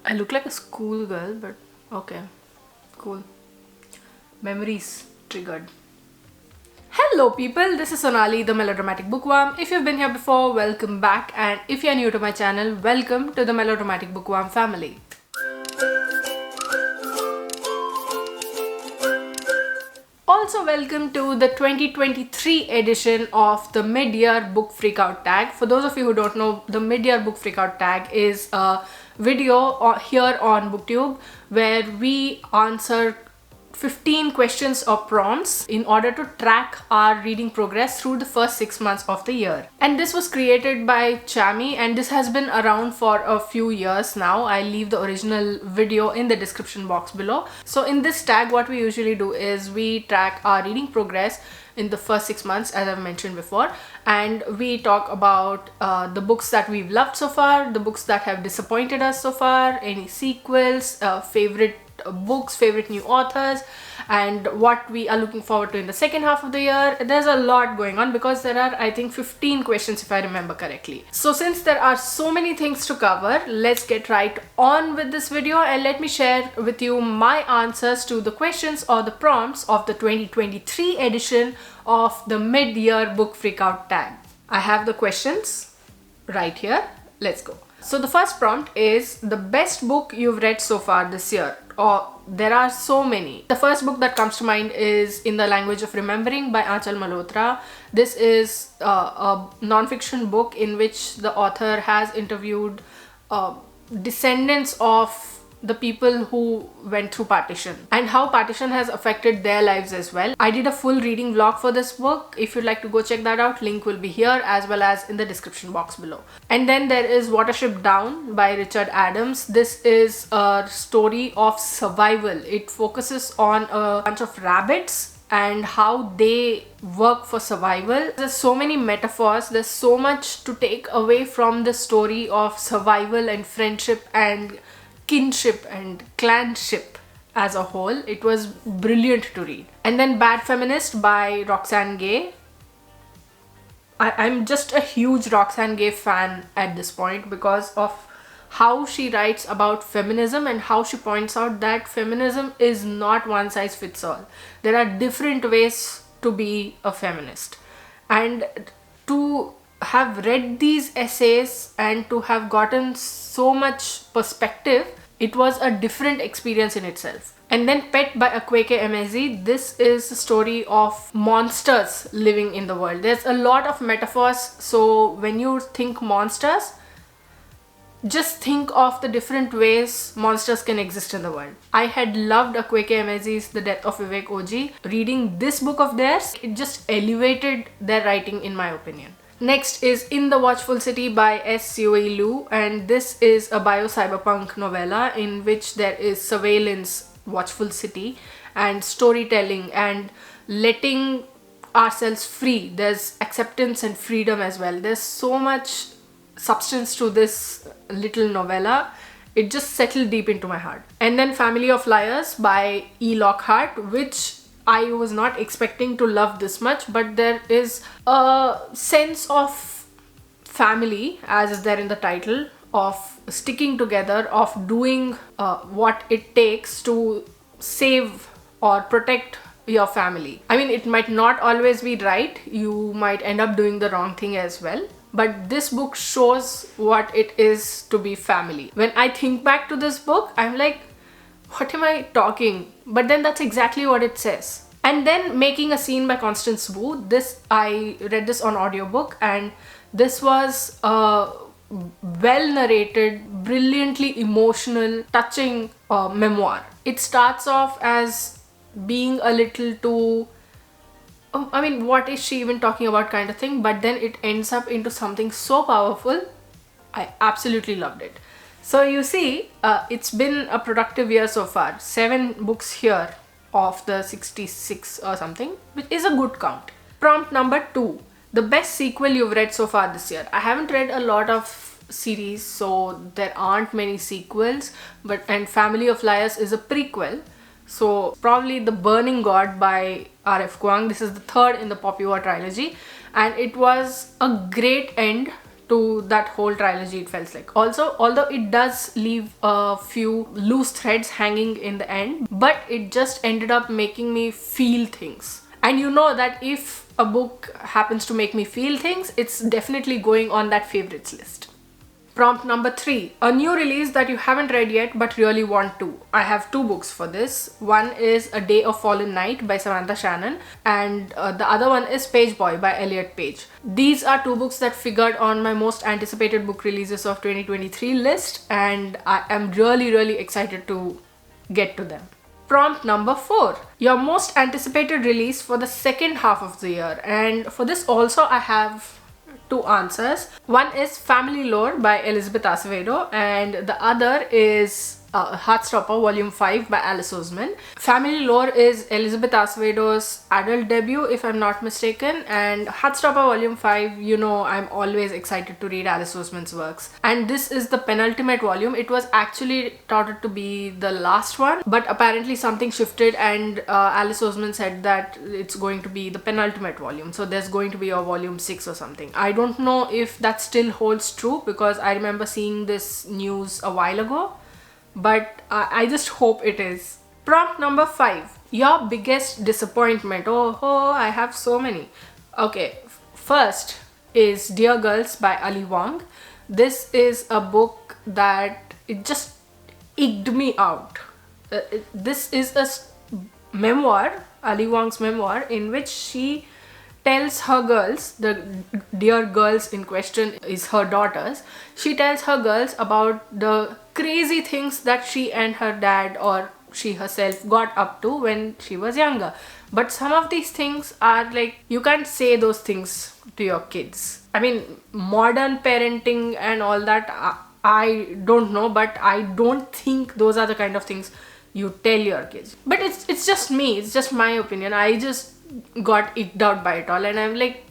I look like a schoolgirl, but okay, cool. Memories triggered. Hello people, this is Sonali, the Melodramatic Bookworm. If you've been here before, welcome back, and if you're new to my channel, welcome to the Melodramatic Bookworm family. Also welcome to the 2023 edition of the mid-year book freakout tag. For those of you who don't know, the mid-year book freakout tag is a video here on BookTube where we answer 15 questions or prompts in order to track our reading progress through the first 6 months of the year. And this was created by Chami, and this has been around for a few years now. I'll leave the original video in the description box below. So in this tag, what we usually do is we track our reading progress in the first 6 months, as I've mentioned before, and we talk about the books that we've loved so far, the books that have disappointed us so far, any sequels, favorite books, favorite new authors, and what we are looking forward to in the second half of the year. There's a lot going on because there are, I think, 15 questions if I remember correctly. So since there are so many things to cover, let's get right on with this video and let me share with you my answers to the questions or the prompts of the 2023 edition of the mid-year book freakout tag. I have the questions right here. Let's go. So the first prompt is the best book you've read so far this year. There are so many. The first book that comes to mind is In the Language of Remembering by Aanchal Malhotra. This is a non-fiction book in which the author has interviewed descendants of the people who went through partition and how partition has affected their lives as well. I did a full reading vlog for this book. If you'd like to go check that out, link will be here as well as in the description box below. And then there is Watership Down by Richard Adams. This is a story of survival. It focuses on a bunch of rabbits and how they work for survival. There's so many metaphors, there's so much to take away from the story of survival and friendship and kinship and clanship as a whole. It was brilliant to read. And then Bad Feminist by Roxane Gay. I'm just a huge Roxane Gay fan at this point because of how she writes about feminism and how she points out that feminism is not one size fits all. There are different ways to be a feminist. And to have read these essays and to have gotten so much perspective, it was a different experience in itself. And then Pet by Akwaeke Emezi. This is a story of monsters living in the world. There's a lot of metaphors, so when you think monsters, just think of the different ways monsters can exist in the world. I had loved Akwaeke Emezi's The Death of Vivek Oji. Reading this book of theirs, it just elevated their writing in my opinion. Next is In the Watchful City by S. Sioi Liu, and this is a bio-cyberpunk novella in which there is surveillance, watchful city, and storytelling and letting ourselves free. There's acceptance and freedom as well. There's so much substance to this little novella. It just settled deep into my heart. And then Family of Liars by E. Lockhart, which I was not expecting to love this much, but there is a sense of family, as is there in the title, of sticking together, of doing what it takes to save or protect your family. I mean, it might not always be right. You might end up doing the wrong thing as well. But this book shows what it is to be family. When I think back to this book, I'm like, what am I talking? But then that's exactly what it says. And then Making a Scene by Constance Wu. I read this on audiobook, and this was a well narrated, brilliantly emotional, touching memoir. It starts off as being a little too, I mean, what is she even talking about kind of thing, but then it ends up into something so powerful. I absolutely loved it. So you see, it's been a productive year so far. 7 books here of the 66 or something, which is a good count. Prompt number 2. The best sequel you've read so far this year. I haven't read a lot of series, so there aren't many sequels, and Family of Liars is a prequel. So probably The Burning God by R.F. Kuang. This is the third in the Poppy War trilogy, and it was a great end to that whole trilogy, it felt like. Also, although it does leave a few loose threads hanging in the end, but it just ended up making me feel things. And you know that if a book happens to make me feel things, it's definitely going on that favorites list. Prompt number 3. A new release that you haven't read yet but really want to. I have 2 books for this. One is A Day of Fallen Night by Samantha Shannon, and the other one is Page Boy by Elliot Page. These are 2 books that figured on my most anticipated book releases of 2023 list, and I am really excited to get to them. Prompt number 4. Your most anticipated release for the second half of the year. And for this also I have 2 answers. One is Family Lore by Elizabeth Acevedo, and the other is Heartstopper Volume 5 by Alice Oseman. Family Lore is Elizabeth Acevedo's adult debut, if I'm not mistaken, and Heartstopper Volume 5, you know, I'm always excited to read Alice Oseman's works. And this is the penultimate volume. It was actually touted to be the last one, but apparently something shifted, and Alice Oseman said that it's going to be the penultimate volume. So there's going to be a volume 6 or something. I don't know if that still holds true, because I remember seeing this news a while ago. But I just hope it is. Prompt number 5. Your biggest disappointment. Oh, I have so many. Okay, first is Dear Girls by Ali Wong. This is a book that it just igged me out. This is a memoir, Ali Wong's memoir, in which she tells her girls, the dear girls in question is her daughters, she tells her girls about the crazy things that she and her dad or she herself got up to when she was younger. But some of these things are like, you can't say those things to your kids. I mean, modern parenting and all that, I don't know, but I don't think those are the kind of things you tell your kids. But it's just me, it's just my opinion. I just got icked out by it all, and I'm like...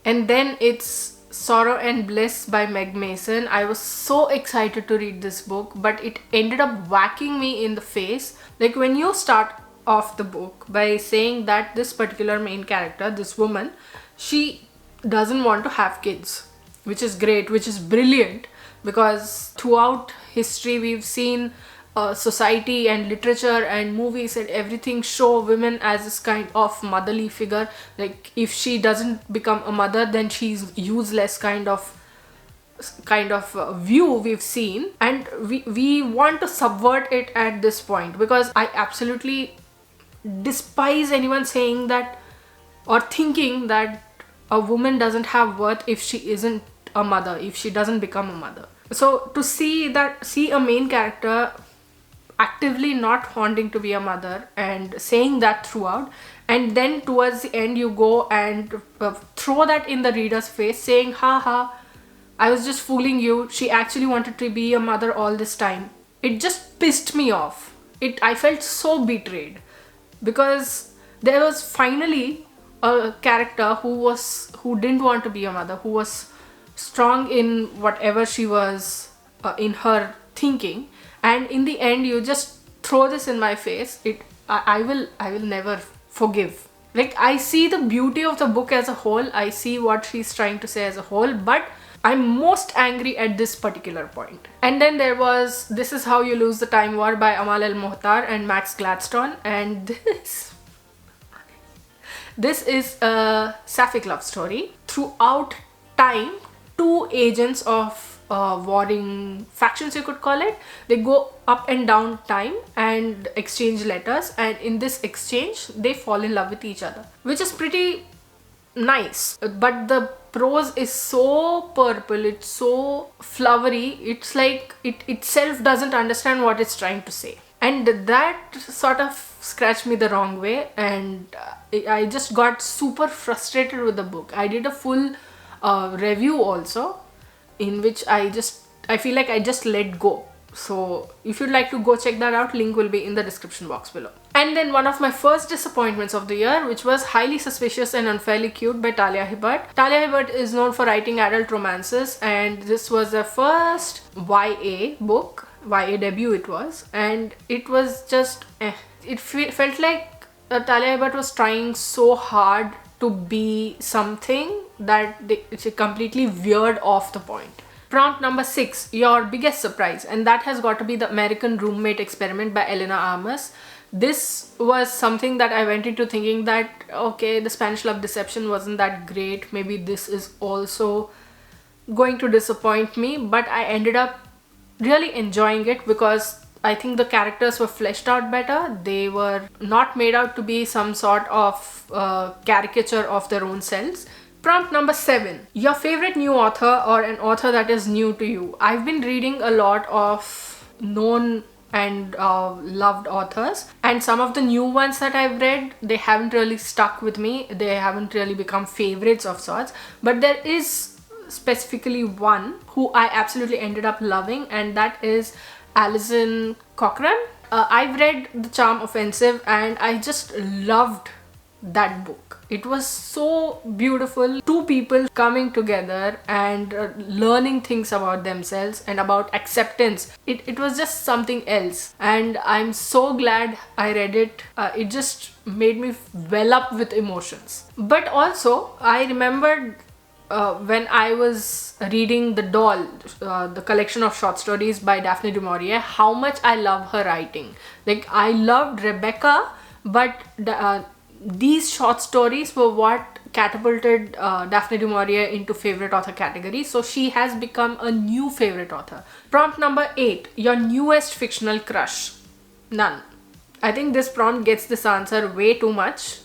And then it's Sorrow and Bliss by Meg Mason. I was so excited to read this book, but it ended up whacking me in the face. Like, when you start off the book by saying that this particular main character, this woman, she doesn't want to have kids, which is great, which is brilliant, because throughout history we've seen society and literature and movies and everything show women as this kind of motherly figure. Like, if she doesn't become a mother, then she's useless kind of view we've seen, and we want to subvert it at this point, because I absolutely despise anyone saying that or thinking that a woman doesn't have worth if she isn't a mother, if she doesn't become a mother. So to see a main character actively not wanting to be a mother and saying that throughout, and then towards the end you go and throw that in the reader's face saying, haha, I was just fooling you, she actually wanted to be a mother all this time. It just pissed me off. I felt so betrayed, because there was finally a character who didn't want to be a mother, who was strong in whatever she was in her thinking, and in the end you just throw this in my face. I will never forgive. Like, I see the beauty of the book as a whole, I see what she's trying to say as a whole, but I'm most angry at this particular point. And then there was This Is How You Lose the Time War by Amal El Mohtar and Max Gladstone, and this is a sapphic love story. Throughout time, 2 agents of warring factions, you could call it, they go up and down time and exchange letters, and in this exchange they fall in love with each other, which is pretty nice. But the prose is so purple, it's so flowery, it's like it itself doesn't understand what it's trying to say, and that sort of scratched me the wrong way, and I just got super frustrated with the book. I did a full review also, in which I feel like I just let go. So if you'd like to go check that out, link will be in the description box below. And then one of my first disappointments of the year, which was Highly Suspicious and Unfairly Cute by Talia Hibbert. Talia Hibbert is known for writing adult romances, and this was her first YA book, YA debut it was, and it was just It felt like Talia Hibbert was trying so hard to be something that it's completely veered off the point. Prompt number 6, your biggest surprise, and that has got to be The American Roommate Experiment by Elena Armas. This was something that I went into thinking that, okay, the Spanish Love Deception wasn't that great, maybe this is also going to disappoint me, but I ended up really enjoying it because I think the characters were fleshed out better. They were not made out to be some sort of caricature of their own selves. Prompt number 7, your favorite new author or an author that is new to you. I've been reading a lot of known and loved authors, and some of the new ones that I've read, they haven't really stuck with me. They haven't really become favorites of sorts, but there is specifically one who I absolutely ended up loving, and that is Alison Cochrane. I've read The Charm Offensive and I just loved that book. It was so beautiful. Two people coming together and learning things about themselves and about acceptance. It was just something else, and I'm so glad I read it. It just made me well up with emotions. But also I remembered when I was reading The Doll, the collection of short stories by Daphne du Maurier, how much I love her writing. Like, I loved Rebecca, but these short stories were what catapulted Daphne du Maurier into favorite author category. So she has become a new favorite author. Prompt number 8, your newest fictional crush. None. I think this prompt gets this answer way too much,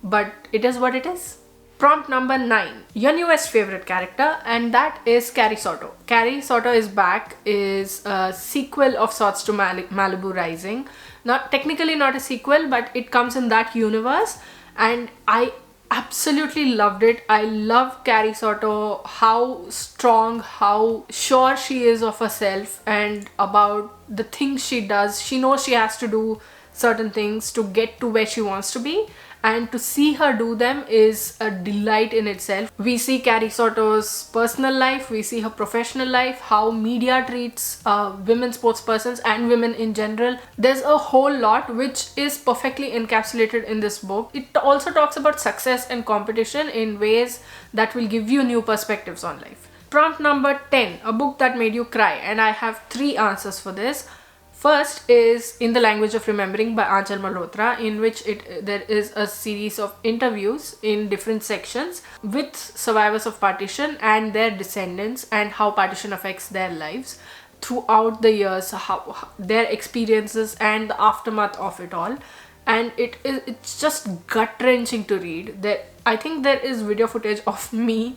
but it is what it is. Prompt number 9, your newest favorite character, and that is Carrie Soto. Carrie Soto is back, is a sequel of sorts to Malibu Rising. Not technically not a sequel, but it comes in that universe, and I absolutely loved it. I love Carrie Soto, how strong, how sure she is of herself and about the things she does. She knows she has to do certain things to get to where she wants to be, and to see her do them is a delight in itself. We see Carrie Soto's personal life, we see her professional life, how media treats women sportspersons and women in general. There's a whole lot which is perfectly encapsulated in this book. It also talks about success and competition in ways that will give you new perspectives on life. Prompt number 10, a book that made you cry, and I have 3 answers for this. First is In the Language of Remembering by Aanchal Malhotra, in which there is a series of interviews in different sections with survivors of partition and their descendants, and how partition affects their lives throughout the years, how their experiences and the aftermath of it all. And it's just gut-wrenching to read. I think there is video footage of me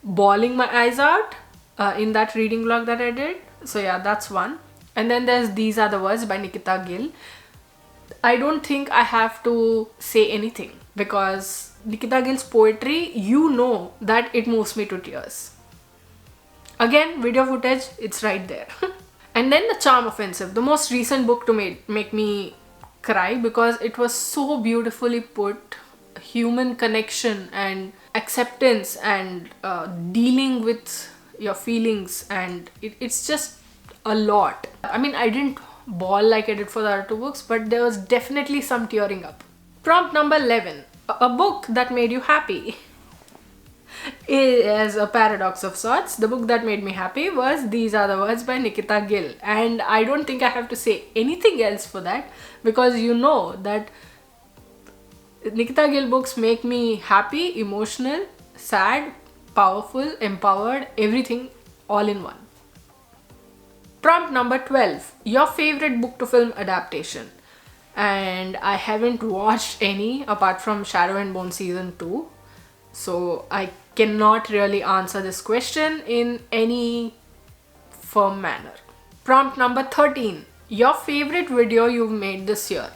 bawling my eyes out in that reading vlog that I did. So yeah, that's one. And then there's These Are the Words by Nikita Gill. I don't think I have to say anything, because Nikita Gill's poetry, you know that it moves me to tears. Again, video footage, it's right there. And then The Charm Offensive, the most recent book to make me cry, because it was so beautifully put. Human connection and acceptance and dealing with your feelings, and it's just a lot. I mean, I didn't bawl like I did for the other 2 books, but there was definitely some tearing up. Prompt number 11, a book that made you happy. Is a paradox of sorts. The book that made me happy was These Are the Words by Nikita Gill, and I don't think I have to say anything else for that, because you know that Nikita Gill books make me happy, emotional, sad, powerful, empowered, everything all in one. Prompt number 12, your favorite book to film adaptation. And I haven't watched any apart from Shadow and Bone season 2, so I cannot really answer this question in any firm manner. Prompt number 13, your favorite video you've made this year.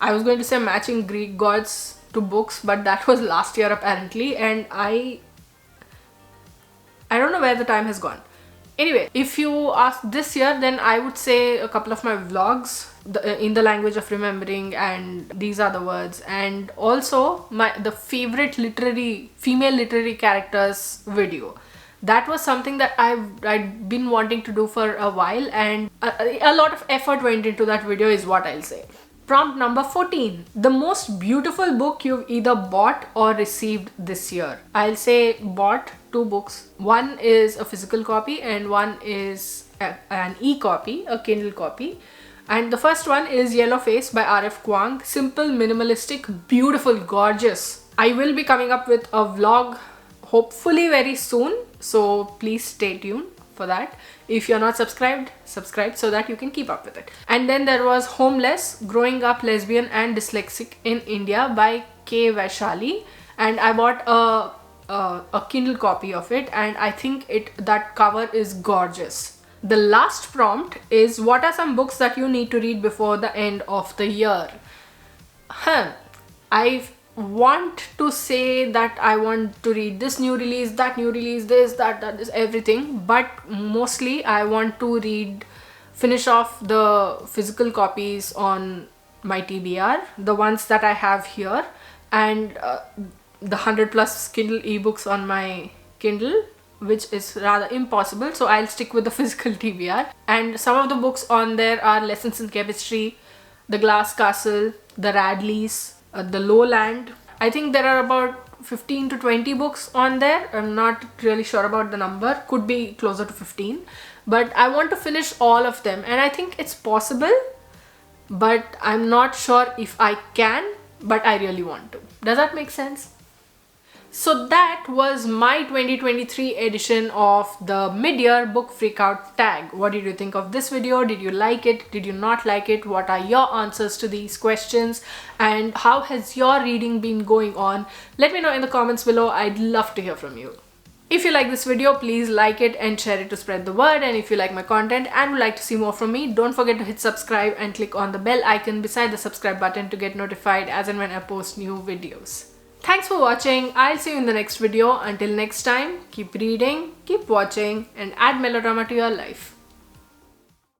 I was going to say matching Greek gods to books, but that was last year apparently, and I don't know where the time has gone. Anyway, if you ask this year, then I would say a couple of my vlogs, In the Language of Remembering and These Are the Words, and also the favorite female literary characters video. That was something that I'd been wanting to do for a while, and a lot of effort went into that video is what I'll say. Prompt number 14. The most beautiful book you've either bought or received this year. I'll say bought 2 books. One is a physical copy and one is an e-copy, a Kindle copy. And the first one is Yellow Face by R.F. Kuang. Simple, minimalistic, beautiful, gorgeous. I will be coming up with a vlog hopefully very soon. So please stay tuned for that. If you're not subscribed, subscribe so that you can keep up with it. And then there was Homeless, Growing Up Lesbian and Dyslexic in India by K. Vaishali. And I bought a Kindle copy of it, and I think that cover is gorgeous. The last prompt is, what are some books that you need to read before the end of the year? I want to say that I want to read this new release, that new release, this, that is everything, but mostly I want to finish off the physical copies on My TBR, the ones that I have here, and the 100+ Kindle ebooks on my Kindle, which is rather impossible, so I'll stick with the physical TBR. And some of the books on there are Lessons in Chemistry, The Glass Castle, The Radleys, The Lowland. I think there are about 15 to 20 books on there. I'm not really sure about the number, could be closer to 15, but I want to finish all of them, and I think it's possible, but I'm not sure if I can, but I really want to. Does that make sense? So that was my 2023 edition of the mid-year book freakout tag. What did you think of this video? Did you like it? Did you not like it? What are your answers to these questions? And how has your reading been going on? Let me know in the comments below. I'd love to hear from you. If you like this video, please like it and share it to spread the word. And if you like my content and would like to see more from me, don't forget to hit subscribe and click on the bell icon beside the subscribe button to get notified as and when I post new videos. Thanks for watching. I'll see you in the next video. Until next time, keep reading, keep watching, and add melodrama to your life.